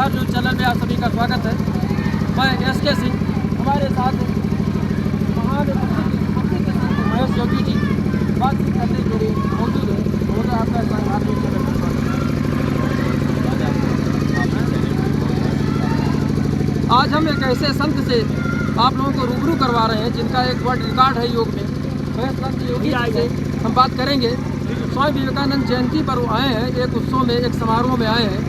Punjab news channel में आप सभी का स्वागत है। मैं SK सिंह, हमारे साथ महान महेश योगी जी बातचीत करने के लिए मौजूद है। और आपका पंजाब न्यूज़ चैनल में स्वागत। आज हम एक ऐसे संत से आप लोगों को रूबरू करवा रहे हैं जिनका एक वर्ल्ड रिकॉर्ड है योग में। महेश योगी जी से हम बात करेंगे। स्वामी विवेकानंद जयंती पर वो आए हैं, एक उत्सव में, एक समारोह में आए हैं।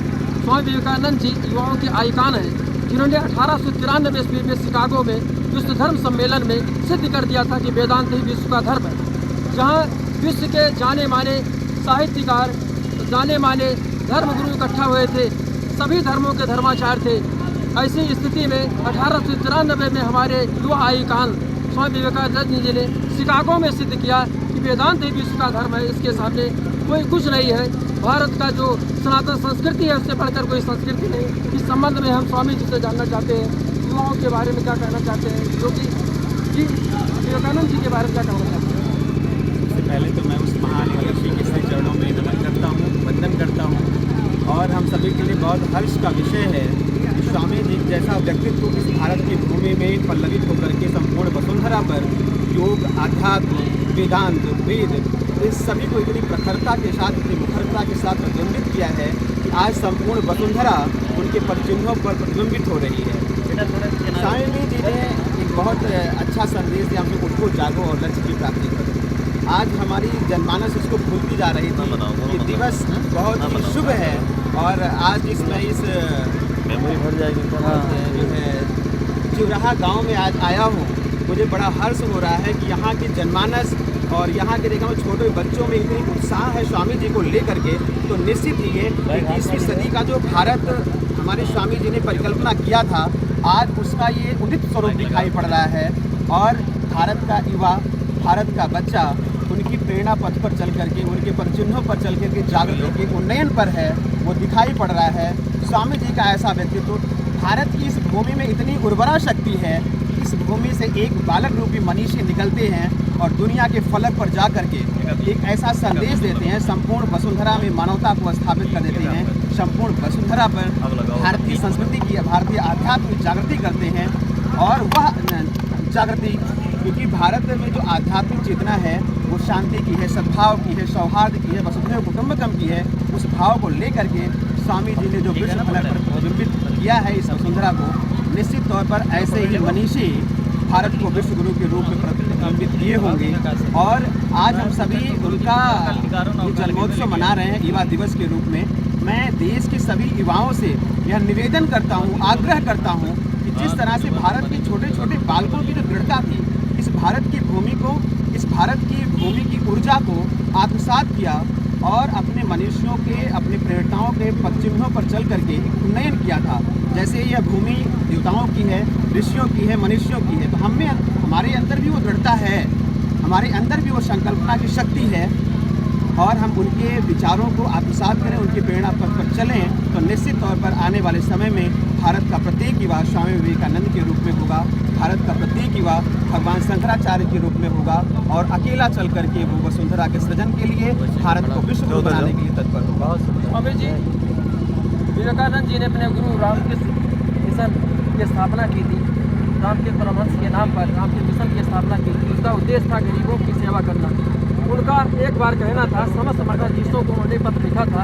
स्वामी विवेकानंद जी युवाओं के आइकान हैं, जिन्होंने 1893 ईस्वी में शिकागो में विश्व धर्म सम्मेलन में सिद्ध कर दिया था कि वेदांत ही विश्व का धर्म है। जहाँ विश्व के जाने माने साहित्यकार, जाने माने धर्मगुरु इकट्ठा हुए थे, सभी धर्मों के धर्माचार्य थे। ऐसी स्थिति में 1893 में हमारे युवा आइकान स्वामी विवेकानंद जी ने शिकागो में सिद्ध किया कि वेदांत ही विश्व का धर्म है। इसके सामने कोई कुछ नहीं है। भारत का जो सनातन संस्कृति है उससे बढ़कर कोई संस्कृति नहीं। इस संबंध में हम स्वामी जी से जानना चाहते हैं, युवाओं के बारे में क्या कहना चाहते हैं, जो कि जी विवेकानंद जी के बारे में क्या कहना चाहते हैं। सबसे पहले तो मैं उस महान ऋषि के श्री चरणों में नमन करता हूँ, वंदन करता हूँ। और हम सभी के लिए बहुत हर्ष का विषय है कि स्वामी जी जैसा व्यक्तित्व इस भारत की भूमि में पल्लवित होकर के संपूर्ण वसुंधरा पर योग, आध्यात्म, वेदांत, वेद, इस सभी को इतनी प्रखरता के साथ, इतनी मुखरता के साथ प्रतिबिंबित किया है कि आज संपूर्ण वसुंधरा उनके परिचिह्नों पर प्रतिबिंबित हो रही है। स्वामी जी ने एक बहुत अच्छा संदेश दिया हमको, उठो जागो और लक्ष्य की प्राप्ति करो। आज हमारी जनमानस इसको भूलती जा रही थी। ये दिवस बहुत ही शुभ है और आज मैं इस मेमोरी भर जाएगी जो है चिवराहा गाँव में आज आया हूँ। मुझे बड़ा हर्ष हो रहा है कि यहाँ की जनमानस और यहाँ के देखा छोटे बच्चों में इतनी उत्साह है स्वामी जी को लेकर के। तो निश्चित ही ये 21वीं सदी का जो भारत हमारे स्वामी जी ने परिकल्पना किया था, आज उसका ये उदित स्वरूप दिखाई पड़ रहा है। और भारत का युवा, भारत का बच्चा उनकी प्रेरणा पथ पर चल करके, उनके परिचिह्नों पर चल करके जागृति के उन्नयन पर है, वो दिखाई पड़ रहा है। स्वामी जी का ऐसा व्यक्तित्व, भारत की इस भूमि में इतनी उर्वरा शक्ति है, इस भूमि से एक बालक रूपी मनीषी निकलते हैं और दुनिया के फलक पर जा करके एक ऐसा संदेश देते हैं, संपूर्ण वसुंधरा में मानवता को स्थापित कर देते हैं। संपूर्ण वसुंधरा पर भारतीय संस्कृति की, भारतीय आध्यात्म की जागृति करते हैं। और वह जागृति, क्योंकि भारत में जो आध्यात्मिक चेतना है वो शांति की है, सद्भाव की है, सौहार्द की है, वसुधैव कुटुंबकम की है। उस भाव को लेकर के स्वामी जी ने जो विश्व फलक पर प्रतिबिंबित किया है इस वसुंधरा को, निश्चित तौर पर ऐसे ही मनीषी भारत को विश्व गुरु के रूप में प्रतिबिंबित किए होंगे। और आज हम सभी उनका जन्मोत्सव मना रहे हैं युवा दिवस के रूप में। मैं देश के सभी युवाओं से यह निवेदन करता हूँ, आग्रह करता हूँ कि जिस तरह से भारत के छोटे छोटे बालकों की जो दृढ़ता थी, इस भारत की भूमि को, इस भारत की भूमि की ऊर्जा को आत्मसात किया और अपने मनुष्यों के, अपने प्रेरणाओं के पदचिह्नों पर चल करके उन्नयन किया था। जैसे यह भूमि देवताओं की है, ऋषियों की है, मनुष्यों की है, तो हमारे अंदर भी वो दृढ़ता है, हमारे अंदर भी वो संकल्पना की शक्ति है। और हम उनके विचारों को आत्मसात करें, उनकी प्रेरणा पथ पर चलें, तो निश्चित तौर पर आने वाले समय में भारत का प्रत्येक युवा स्वामी विवेकानंद के रूप में होगा। भारत का प्रत्येक युवा भगवान शंकराचार्य के रूप में होगा और अकेला चल करके वो वसुंधरा के सृजन के लिए, भारत को विश्व गुरु बनाने के लिए तत्पर होगा। स्वामी जी विवेकानंद जी ने अपने गुरु रामकृष्ण मिशन की स्थापना की थी। रामकृष्ण परमहंस के नाम पर रामकृष्ण मिशन की स्थापना की थी। उसका उद्देश्य था गरीबों की सेवा करना। उनका एक बार कहना था, समस्त मठाधीशों को उन्होंने पत्र लिखा था,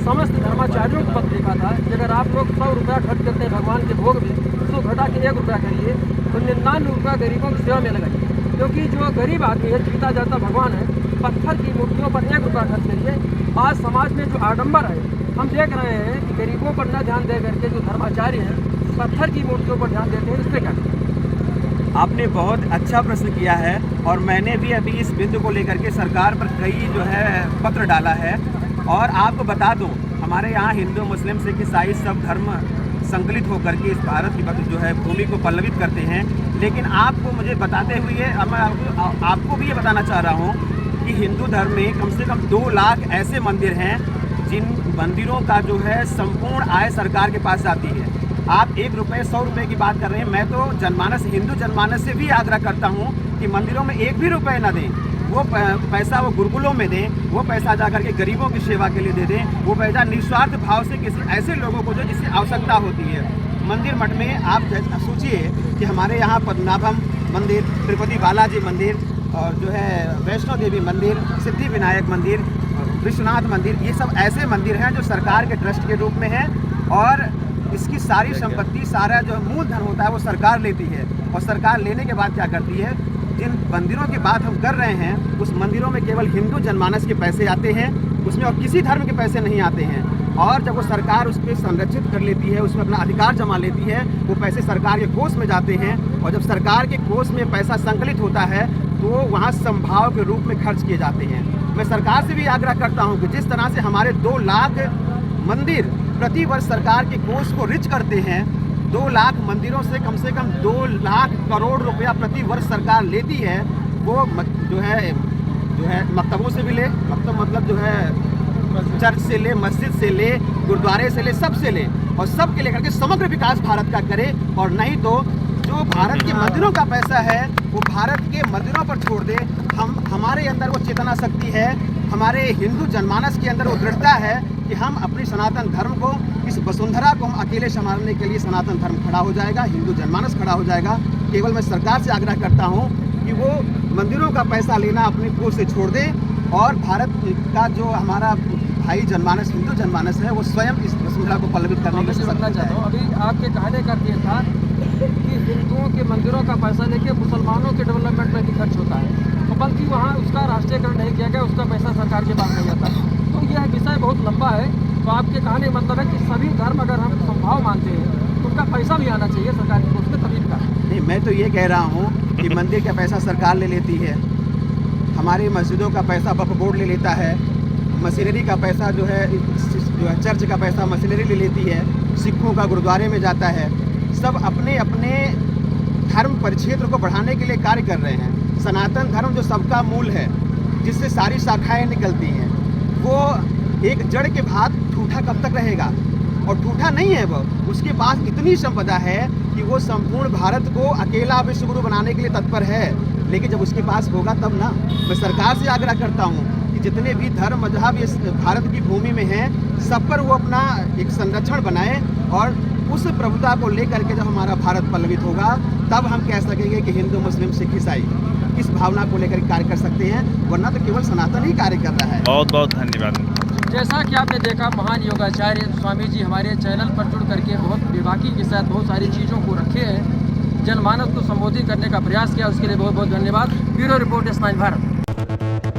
समस्त धर्माचार्यों को पत्र लिखा था कि अगर आप लोग 100 रुपया खर्च करते हैं भगवान के भोग में, उसको घटा के 1 रुपया करिए, तो 99 रुपया गरीबों की सेवा में लगाइए। क्योंकि जो गरीब आदमी है, जीता जाता भगवान है, पत्थर की मूर्तियों पर 1 रुपया खर्च करिए। आज समाज में जो आडंबर है, हम देख रहे हैं कि गरीबों पर न ध्यान दे करके जो धर्माचार्य हैं पत्थर की मूर्तियों पर ध्यान देते हैं। इस पर क्या? आपने बहुत अच्छा प्रश्न किया है और मैंने भी अभी इस बिंदु को लेकर के सरकार पर कई जो है पत्र डाला है। और आपको बता दूं, हमारे यहाँ हिंदू, मुस्लिम, सिख, ईसाई सब धर्म संकलित होकर के इस भारत की जो है भूमि को पल्लवित करते हैं। लेकिन आपको मुझे बताते हुए मैं आपको भी ये बताना चाह रहा हूँ कि हिंदू धर्म में कम से कम 2 लाख ऐसे मंदिर हैं जिन मंदिरों का जो है संपूर्ण आय सरकार के पास जाती है। आप 1 रुपये 100 रुपये की बात कर रहे हैं। मैं तो जनमानस, हिंदू जनमानस से भी आग्रह करता हूं कि मंदिरों में 1 भी रुपये न दें। वो पैसा वो गुरुकुलों में दें, वो पैसा जा करके गरीबों की सेवा के लिए दे दें, वो पैसा निस्वार्थ भाव से किसी ऐसे लोगों को जो जिसकी आवश्यकता होती है। मंदिर मठ में आप सोचिए कि हमारे यहाँ पद्मनाभम मंदिर, तिरुपति बालाजी मंदिर और जो है वैष्णो देवी मंदिर, सिद्धि विनायक मंदिर, विश्वनाथ मंदिर, ये सब ऐसे मंदिर हैं जो सरकार के ट्रस्ट के रूप में हैं और इसकी सारी संपत्ति, सारा जो मूलधन होता है वो सरकार लेती है। और सरकार लेने के बाद क्या करती है, जिन मंदिरों की बात हम कर रहे हैं उस मंदिरों में केवल हिंदू जनमानस के पैसे आते हैं, उसमें और किसी धर्म के पैसे नहीं आते हैं। और जब वो सरकार उस पर संरक्षित कर लेती है, उसमें अपना अधिकार जमा लेती है, वो पैसे सरकार के कोष में जाते हैं और जब सरकार के कोष में पैसा संकलित होता है तो वहाँ संभाव के रूप में खर्च किए जाते हैं। मैं सरकार से भी आग्रह करता हूँ कि जिस तरह से हमारे 2 लाख मंदिर प्रति वर्ष सरकार के कोष को रिच करते हैं, 2 लाख मंदिरों से कम 2 लाख करोड़ रुपया प्रति वर्ष सरकार लेती है। वो जो है मकतबों से भी ले, मकतब मतलब जो है चर्च से ले, मस्जिद से ले, गुरुद्वारे से ले, सब से ले और सब के लेकर के समग्र विकास भारत का करे। और नहीं तो जो भारत के मंदिरों का पैसा है वो भारत के मंदिरों पर छोड़ दे। हमारे अंदर वो चेतना शक्ति है, हमारे हिंदू जनमानस के अंदर वो दृढ़ता है कि हम अपनी सनातन धर्म को, इस वसुंधरा को हम अकेले संभालने के लिए सनातन धर्म खड़ा हो जाएगा, हिंदू जनमानस खड़ा हो जाएगा। केवल मैं सरकार से आग्रह करता हूँ कि वो मंदिरों का पैसा लेना अपने कोष से छोड़ दे और भारत का जो हमारा भाई जनमानस, हिंदू जनमानस है, वो स्वयं इस वसुंधरा को पल्लवित करने की समझना चाहता हूँ। अभी आपके कहने का ये था कि हिंदुओं के मंदिरों का पैसा लेके मुसलमानों के डेवलपमेंट में भी खर्च होता है, तो बल्कि वहाँ उसका राष्ट्रीयकरण नहीं किया गया, उसका पैसा सरकार के पास नहीं जाता। तो यह विषय बहुत लंबा है। तो आपके कहने का मतलब है कि सभी धर्म अगर हम संभाव मानते हैं तो उनका पैसा भी आना चाहिए सरकार की उसमें तभी का। नहीं, मैं तो ये कह रहा हूँ कि मंदिर का पैसा सरकार ले लेती है, हमारी मस्जिदों का पैसा वक्फ बोर्ड ले लेता है, मशीनरी का पैसा जो है चर्च का पैसा मशीनरी ले लेती है, सिखों का गुरुद्वारे में जाता है। सब अपने अपने धर्म परिक्षेत्र को बढ़ाने के लिए कार्य कर रहे हैं। सनातन धर्म जो सबका मूल है, जिससे सारी शाखाएं निकलती हैं, वो एक जड़ के बाद ठूठा कब तक रहेगा? और ठूठा नहीं है वो, उसके पास इतनी संपदा है कि वो संपूर्ण भारत को अकेला विश्वगुरु बनाने के लिए तत्पर है। लेकिन जब उसके पास होगा तब ना। मैं सरकार से आग्रह करता हूँ कि जितने भी धर्म मजहब इस भारत की भूमि में हैं, सब पर वो अपना एक संरक्षण बनाए और उस प्रभुता को लेकर के जब हमारा भारत पल्लवित होगा तब हम कह सकेंगे कि हिंदू, मुस्लिम, सिख, ईसाई इस भावना को लेकर कार्य कर सकते हैं, वरना तो केवल सनातन ही कार्य कर रहा है। बहुत बहुत धन्यवाद। जैसा कि आपने देखा, महान योगाचार्य स्वामी जी हमारे चैनल पर जुड़ करके बहुत बेबाकी के साथ बहुत सारी चीज़ों को रखे हैं, जनमानस को संबोधित करने का प्रयास किया, उसके लिए बहुत बहुत धन्यवाद। Bureau report, smile Bharat.